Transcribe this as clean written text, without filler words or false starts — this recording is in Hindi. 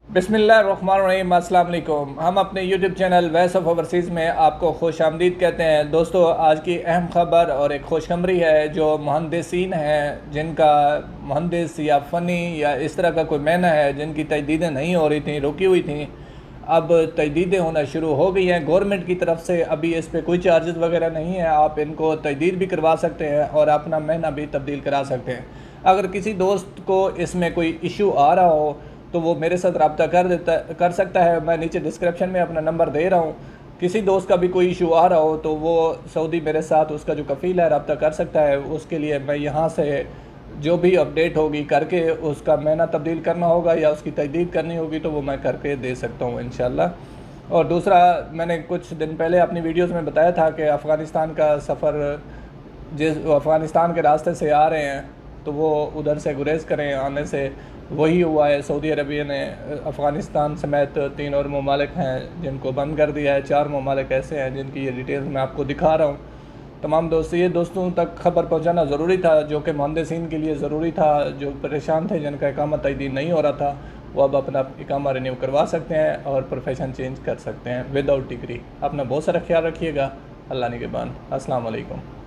बिस्मिल्लाहिर्रहमानिर्रहीम, अस्सलाम वालेकुम। हम अपने YouTube channel voice of overseas में आपको खुश आमदीद कहते हैं। दोस्तों, आज की अहम ख़बर और एक खुशखबरी है जो मुहंदिसीन हैं, जिनका मुहंदिस या फ़नी या इस तरह का कोई महीना है, जिनकी तजदीदें नहीं हो रही थी, रुकी हुई थी, अब तजदीदें होना शुरू हो गई हैं गवर्नमेंट की तरफ से। अभी इस पर कोई चार्जेस वगैरह नहीं है, आप इनको तजदीद भी करवा सकते हैं और अपना महीना भी तब्दील करा सकते हैं। अगर किसी दोस्त को इसमें कोई इशू आ रहा हो तो वो मेरे साथ रब्ता कर सकता है। मैं नीचे डिस्क्रिप्शन में अपना नंबर दे रहा हूँ। किसी दोस्त का भी कोई इशू आ रहा हो तो वो सऊदी मेरे साथ उसका जो कफ़ील है रब्ता कर सकता है। उसके लिए मैं यहाँ से जो भी अपडेट होगी करके उसका महीना तब्दील करना होगा या उसकी तजदीद करनी होगी तो वो मैं करके दे सकता हूँ इंशाल्लाह। और दूसरा, मैंने कुछ दिन पहले अपनी वीडियोज़ में बताया था कि अफ़गानिस्तान का सफ़र, जिस अफ़गानिस्तान के रास्ते से आ रहे हैं तो वो उधर से गुरेज करें आने से। वही हुआ है, सऊदी अरबिया ने अफ़गानिस्तान समेत 3 और ममालिक हैं जिनको बंद कर दिया है। 4 ममालिक ऐसे हैं जिनकी ये डिटेल्स मैं आपको दिखा रहा हूँ। तमाम दोस्तों तक ख़बर पहुँचाना ज़रूरी था, जो कि मुहंदिसीन के लिए ज़रूरी था, जो परेशान थे, जिनका इकामा तजदीद नहीं हो रहा था, वो अब अपना इकामा रिन्यू करवा सकते हैं और प्रोफेशन चेंज कर सकते हैं विदाउट डिग्री। अपना बहुत सारा ख्याल रखिएगा। अल्लाह निगहबान। अस्सलाम वालेकुम।